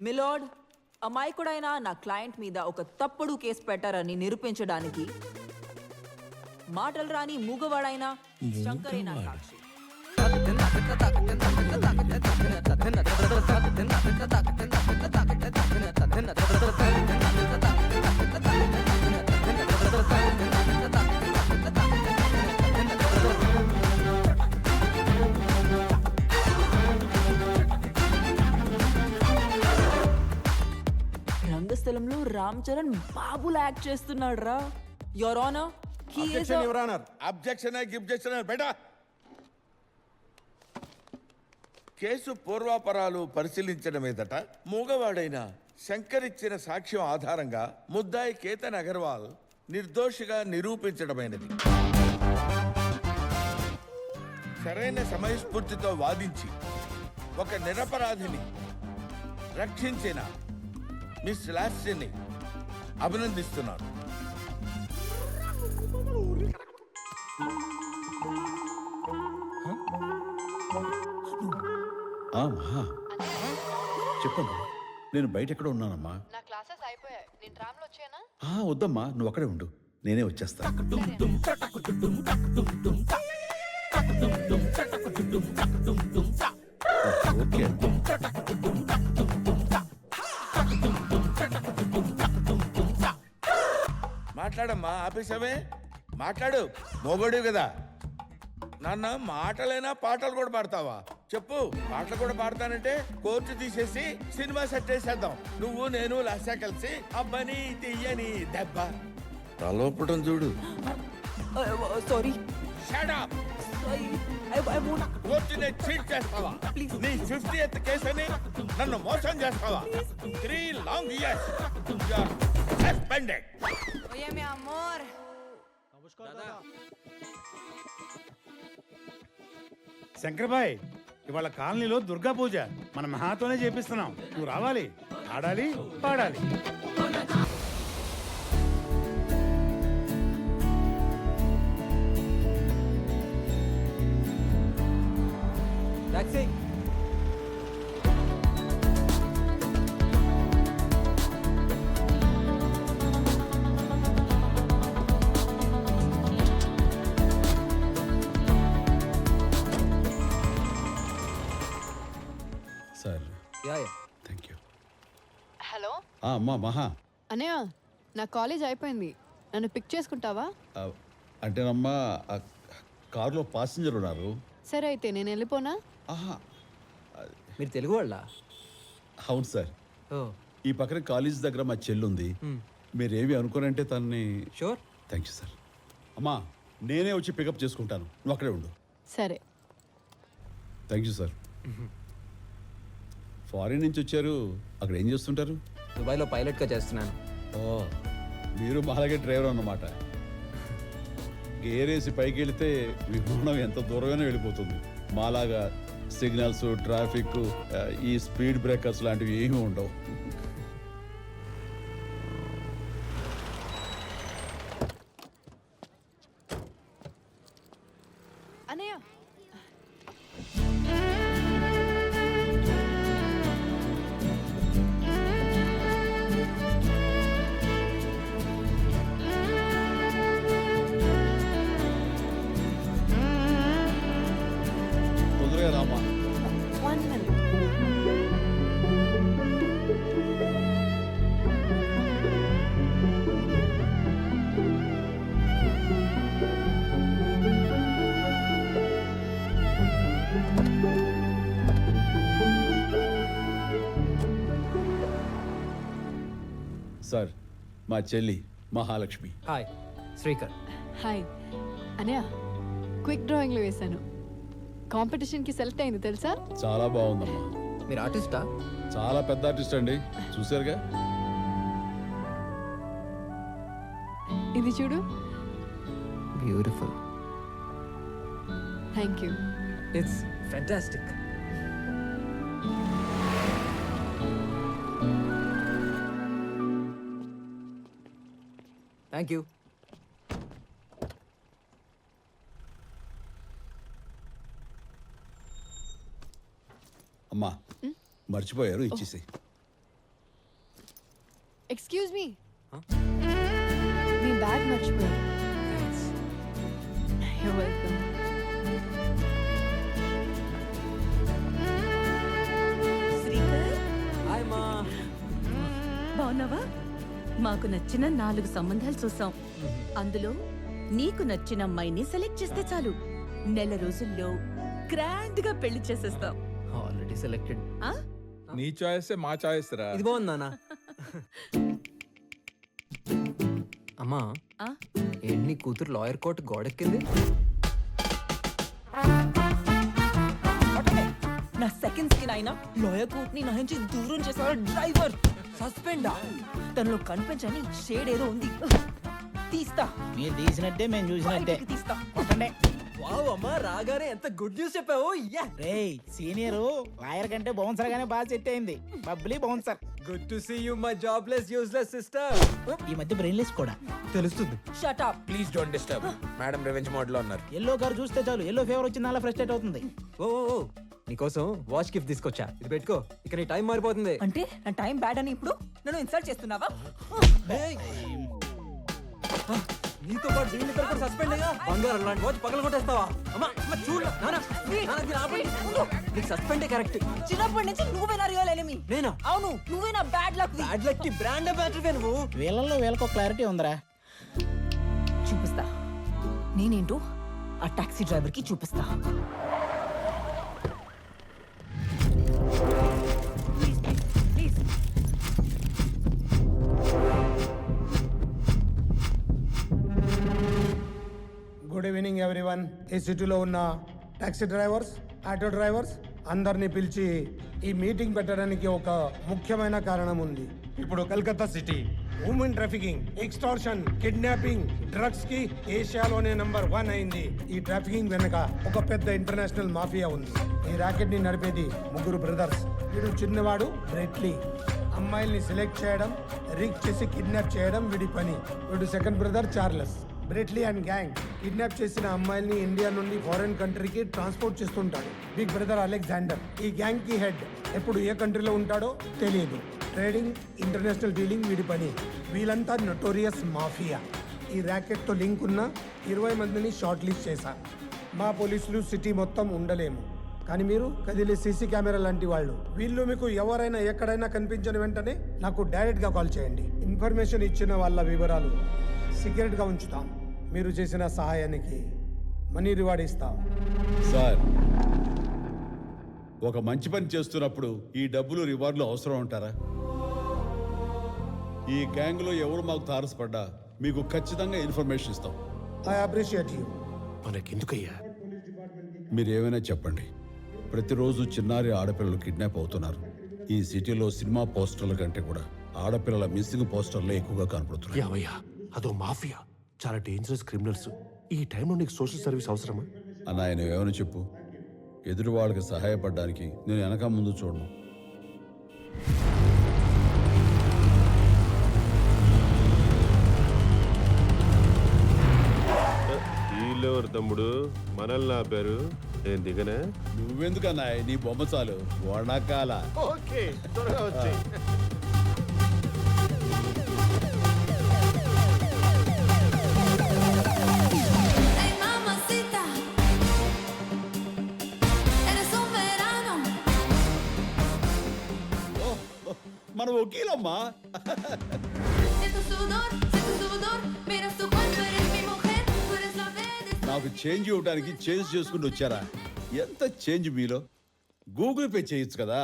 మిలోడ్, అమాయకుడైన నా క్లయింట్ మీద ఒక తప్పుడు కేసు పెట్టారని నిరూపించడానికి మాటలు రాని మూగవాడైన శంకరే నా సాక్షి. రంగస్థలంలో రామ్ చరణ్ బాబులా యాక్ట్ చేస్తున్నాడు రా. యువర్ ఆనర్, అబ్జెక్షన్ బేటా. కేసు పూర్వాపరాలు పరిశీలించడం మీదట మూగవాడైన శంకర్ ఇచ్చిన సాక్ష్యం ఆధారంగా ముద్దాయి కేతన్ అగర్వాల్ నిర్దోషిగా నిరూపించడమైనది. సరైన సమయస్ఫూర్తితో వాదించి ఒక నిరపరాధిని రక్షించిన మిస్ లాస్యని అభినందిస్తున్నాను. చెప్పమ్మా, నేను బయట ఎక్కడ ఉన్నానమ్మా. నా క్లాసెస్ అయిపోయాయి. నేను ట్రామ్ లో వచ్చానా? వద్దమ్మా, నువ్వు అక్కడే ఉండు, నేనే వచ్చేస్తా. ఓకే. మాట్లాడమ్మా, ఆపేసామే. మాట్లాడు, మోగోడు కదా. నాన్న మాటలైనా పాటలు కూడా పాడతావా? చెప్పు. పాటలు కూడా పాడతానంటే కోర్టు తీసేసి సినిమా సెట్ చేసేద్దాం. నువ్వు నేను లాస్యా కలిసి అబ్బని తీయని దెబ్బ తలోపడం చూడు. సారీ. Shut up! కోర్టుని చీట్ చేస్తావా? నీ 50th కేసు అని నన్ను మోసం చేస్తావా? 3 long years you are suspended. Oye, mi amor. శంకర్బాయ్, ఇవాళ కాలనీలో దుర్గా పూజ మన మహాతోనే చేపిస్తున్నాం. నువ్వు రావాలి, ఆడాలి, పాడాలి. Taxi. Sir, yeah yeah. Thank you. Hello అమ్మా మహా. అన్నయ్య, నా కాలేజ్ అయిపోయింది. నన్ను పిక్ చేసుకుంటావా? అంటేనమ్మా, కారులో పాసింజర్ ఉన్నారు. సరే అయితే నేను వెళ్ళిపోనా? మీరు తెలుగు వాళ్ళ? అవును సార్. ఈ పక్కన కాలేజ్ దగ్గర మా చెల్లుంది. మీరేమి అనుకోనంటే తనని. షూర్. Thank you sir. అమ్మా, నేనే వచ్చి పికప్ చేసుకుంటాను, నువ్వు అక్కడే ఉండు. సరే. Thank you sir. ఫారిన్ నుంచి వచ్చారు, అక్కడ ఏం చేస్తుంటారు? దుబాయ్లో పైలట్గా చేస్తున్నాను. ఓ, మీరు మాలాగే డ్రైవర్ అన్నమాట. గేరేసి పైకి వెళితే విమానం ఎంత దూరమైనా వెళ్ళిపోతుంది. మాలాగా సిగ్నల్స్, ట్రాఫిక్, ఈ స్పీడ్ బ్రేకర్స్ లాంటివి ఏమీ ఉండవు. అన్నయ్య, తొందరగా రామా. 1 minute. సార్, మా చెల్లి మహాలక్ష్మి. హాయ్, శ్రీకర్. హాయ్ అన్నయ్య, క్విక్ డ్రాయింగ్లో వేశాను. కాంపిటీషన్కి సెలెక్ట్ అయింది తెలుసా? చాలా బాగుందమ్మా. మీరు ఆర్టిస్టా? చాలా పెద్ద ఆర్టిస్ట్ అండి, చూసారుగా. ఇది చూడు. Beautiful. Thank you. It's fantastic. Thank you. అమ్మా, మర్చిపోయారు, ఇచ్చేసి. ఎక్స్క్యూజ్ మీ మీ బ్యాగ్ మర్చిపోయారు. You're welcome. బాగున్నావా? మాకు నచ్చిన 4 సంబంధాలు చూసాం. అందులో నీకు నచ్చిన అమ్మాయిని సెలెక్ట్ చేస్తే చాలు, నెల రోజుల్లో గ్రాండ్ గా పెళ్లి చేసేస్తాం. Already selected. ఆ? నీ చాయిస్ మా చాయిస్ రా. ఇది బాగుంది నాన్న. అమ్మా ఆ? ఏంటి నీ కూతురు లాయర్ కోర్టు గోడెక్కింది? నా సెకండ్ స్కిన్ అయినా లాయర్ కోర్ట్ ని నా నుంచి దూరం చేసేవాడు డ్రైవర్. సస్పెండా? తనలో కనిపించని షేడ్ ఏదో ఉంది. తీస్తా. మీరు తీసినట్టే మేము చూసినట్టే. బయటికి తీస్తా. కొట్టండి. వావ్ అమ్మా, రాగానే ఎంత గుడ్ న్యూస్ చెప్పావు. యా, రేయ్ సీనియర్ లాయర్ కంటే బౌన్సర్ గానే బాగా సెట్ అయింది. Bubbly bouncer. Good to see you my jobless useless sister. ఈ మధ్య బ్రెయిన్లెస్ కూడా తెలుస్తుంది. Shut up. Please don't disturb. Madam revenge mode లో ఉన్నారు. ఎల్లో కార్ చూస్తే చాలు ఎల్లో ఫేవర్ వచ్చింది అలా ఫ్రస్ట్రేట్ అవుతుంది. ఓ ఓ, నీకోసం వాచ్ గిఫ్ట్ తీసుకొచ్చా, ఇది పెట్టుకో. ఇక నీ టైం మారిపోతుంది. అంటే నా టైం బ్యాడ్ అని ఇప్పుడు నన్ను ఇన్సల్ట్ చేస్తున్నావా? ఏయ్! నీతో పాటు దీని ఇద్దరు కూడా సస్పెండ్ అయ్యా. బంగారం లాంటి వాచ్ పగల కొట్టేస్తావా? అమ్మా అమ్మా, చూడు నాన్న, నాన్న, దీన్ని ఆపండి. నీకు సస్పెండే కరెక్ట్. చిన్నప్పటి నుంచి నువ్వే రియల్ ఎనిమి. నేనా? అవును, నువ్వే నా బ్యాడ్ లక్. బ్యాడ్ లక్ కి బ్రాండ్ అంబాసిడర్ నువ్వు. వీళ్ళల్లో వీళ్ళకో క్లారిటీ ఉందిరా. చూపిస్తా నేనేంటో ఆ టాక్సీ డ్రైవర్ కి చూపిస్తా. ప్లీజ్. Good evening everyone. ఈ సిటీలో ఉన్న టాక్సీ డ్రైవర్స్, ఆటో డ్రైవర్స్ అందరినీ పిలిచి ఈ మీటింగ్ పెట్టడానికి ఒక ముఖ్యమైన కారణం ఉంది. ఇప్పుడు Calcutta city women trafficking, extortion, kidnapping, drugs కి ఏషియాలోనే నంబర్ 1 అయింది. ఈ ట్రాఫికింగ్ వెనక ఒక పెద్ద ఇంటర్నేషనల్ మాఫియా ఉంది. ఈ ర్యాకెట్ ని నడిపేది 3 బ్రదర్స్. వీడు చిన్నవాడు బ్రెట్లీ. అమ్మాయిల్ని సెలెక్ట్ చేయడం, రిక్ చేసి కిడ్నాప్ చేయడం వీడి పని. వీడు second brother Charles. Brett Lee and gang kidnap చేసిన అమ్మాయిల్ని ఇండియా నుండి ఫారెన్ కంట్రీకి ట్రాన్స్పోర్ట్ చేస్తుంటాడు. బిగ్ బ్రదర్ అలెగ్జాండర్ ఈ గ్యాంగ్ కి హెడ్. ఎప్పుడు ఏ కంట్రీలో ఉంటాడో తెలియదు. ట్రేడింగ్, ఇంటర్నేషనల్ డీలింగ్ వీడి పని. వీళ్ళంతా నోటోరియస్ మాఫియా. ఈ ర్యాకెట్తో లింక్ ఉన్న 20 మందిని షార్ట్ లిస్ట్ చేశారు. మా పోలీసులు సిటీ మొత్తం ఉండలేము, కానీ మీరు కదిలే సీసీ కెమెరా లాంటి వాళ్ళు. వీళ్ళు మీకు ఎవరైనా ఎక్కడైనా కనిపించిన వెంటనే నాకు డైరెక్ట్గా కాల్ చేయండి. ఇన్ఫర్మేషన్ ఇచ్చిన వాళ్ళ వివరాలు సీక్రెట్గా ఉంచుతాం. మీరు చేసిన సహాయానికి మనీ రివార్డ్ ఇస్తాం. సార్, ఒక మంచి పని చేస్తున్నప్పుడు ఈ డబ్బులు రివార్డులు అవసరం ఉంటారా? ఈ గ్యాంగ్లో ఎవరు మాకు తారసపడ్డా మీకు ఖచ్చితంగా ఇన్ఫర్మేషన్ ఇస్తాం. I appreciate you. మనకెందుకయ్యా? మీరు ఏమైనా చెప్పండి. ప్రతిరోజు చిన్నారి ఆడపిల్లలు కిడ్నాప్ అవుతున్నారు. ఈ సిటీలో సినిమా పోస్టర్ల కంటే కూడా ఆడపిల్లల మిస్సింగ్ పోస్టర్లే ఎక్కువగా కనపడుతున్నాయి. యావయ్యా, అదో మాఫియా, చాలా డేంజరస్ క్రిమినల్స్. ఈ టైంలో నీకు సోషల్ సర్వీస్ అవసరమా? అన్న, ఆయన ఏమైనా చెప్పు. ఎదురు వాళ్ళకి సహాయపడడానికి నేను వెనక ముందు చూడను. వీళ్ళెవరు తమ్ముడు మనల్ని ఆపారు? నేను దిగనే. నువ్వెందుకన్నా, నీ బొమ్మ చాలు. వణకాల. ఓకే, త్వరగా వచ్చాయి. మన వకీలమ్మా. నాకు చేంజ్ ఇవ్వడానికి చేంజ్ చేసుకుంటూ వచ్చారా? ఎంత చేంజ్ మీలో? గూగుల్ పే చేయొచ్చు కదా.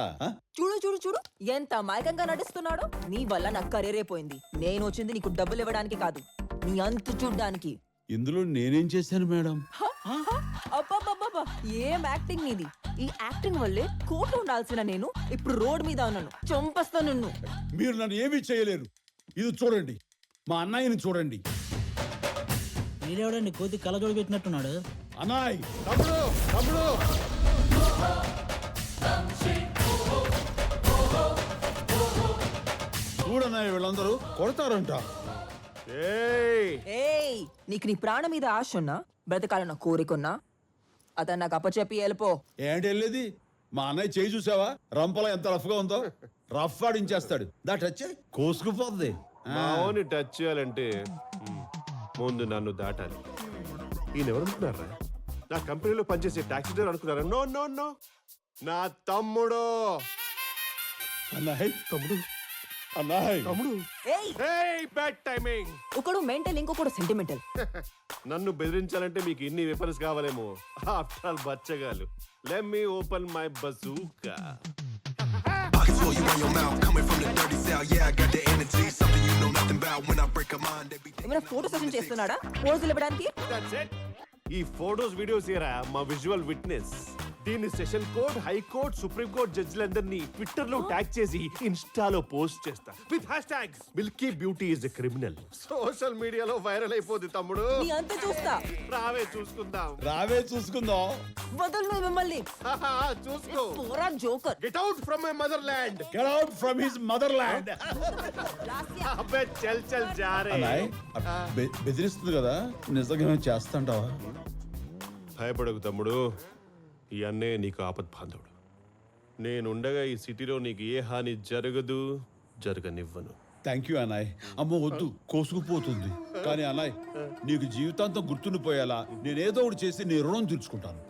చూడు చూడు చూడు ఎంత అమాయకంగా నడుస్తున్నాడో. నీ వల్ల నా కెరీరే పోయింది. నేను వచ్చింది నీకు డబ్బులు ఇవ్వడానికి కాదు, నీ అంతు చూడ్డానికి. ఇందులో నేనేం చేశాను మేడం? అబ్బబ్బబ్బబ్బా, ఏం యాక్టింగ్ నీది. ఈ యాక్టింగ్ వల్లే కోర్టు ఉండాల్సిన నేను ఇప్పుడు రోడ్ మీద ఉన్నాను. చంపస్తా నిన్ను. మీరు నన్ను ఏమీ చేయలేరు. ఇది చూడండి, మా అన్నయ్యని చూడండి. వీడేవాడండి కోతి కళ్ళజోడు పెట్టినట్టున్నాడు. అన్నాయ్, తమ్ముడు, తమ్ముడు. చూడన్నాయ్, వీళ్ళందరూ కొడతారంట. ఏయ్, నీకు నీ ప్రాణం మీద ఆశ ఉన్నా, బ్రతకాలన్న కోరికున్నా, అతను నాకు అప్పచెప్పి వెళ్ళిపో. ఏంటి వెళ్ళేది? మా అన్నయ్య చేయి చూసావా? రంపలా ఎంత రఫ్గా ఉందో. రఫ్ ఆడించేస్తాడు దా టచ్ కోసుకుపోద్ది మావోని టచ్ చేయాలంటే ముందు నన్ను దాటాలి. ఈయన ఎవరనుకున్నారా? నా కంపెనీలో పనిచేసే టాక్సీ డ్రైవర్ అనుకున్నారా? నో నో నో, నా తమ్ముడు. అన్నాయ్ తమ్ముడు అన్నాయ్ తమ్ముడు ఏయ్ బ్యాడ్ టైమింగ్. ఒకడు మెంటల్ ఇంకొకడు సెంటిమెంటల్. నన్ను బెదిరించాలంటే మీకు ఇన్ని వెపన్స్ కావాలేమో. ఆఫ్టర్ ఆల్ బచ్చగాలు. Let me open my bazooka. ఏమైనా ఫోటో సెషన్ చేస్తున్నాడా పోజులు ఇవ్వడానికి? That's it. ఈ ఫోటోస్ వీడియోస్ ఏరా మా విజువల్ విట్నెస్. దీన్ని session court, high court, supreme court జడ్జిలందరినీ ట్విట్టర్ లో ట్యాగ్ చేసి ఇన్స్టాలో పోస్ట్ చేస్తా with hashtags milky beauty is a criminal. Social మీడియాలో వైరల్ అయిపోద్ది తమ్ముడు. నీ అంత చూస్తా. రావే చూసుకుందాం. రావే చూసుకుందాం. వదలను మిమ్మల్ని. చూసుకో. పోరా joker. Get out from my mother land. Get out from his mother land. అబ్బే చల్ చల్ జారే. అన్నాయ్ బెదిరిస్తుంది కదా, నిజంగా చేస్తాంటావా? భయపడకు తమ్ముడు, ఈ అన్నయ్య నీకు ఆపద్ బాంధవుడు. నేనుండగా ఈ సిటీలో నీకు ఏ హాని జరగదు, జరగనివ్వను. Thank you అన్నాయ్. అమ్మో వద్దు, కోసుకుపోతుంది. కానీ అన్నాయ్ నీకు జీవితాంతం గుర్తుండిపోయేలా నేనేదో ఒకటి చేసి నీ రుణం తీర్చుకుంటాను.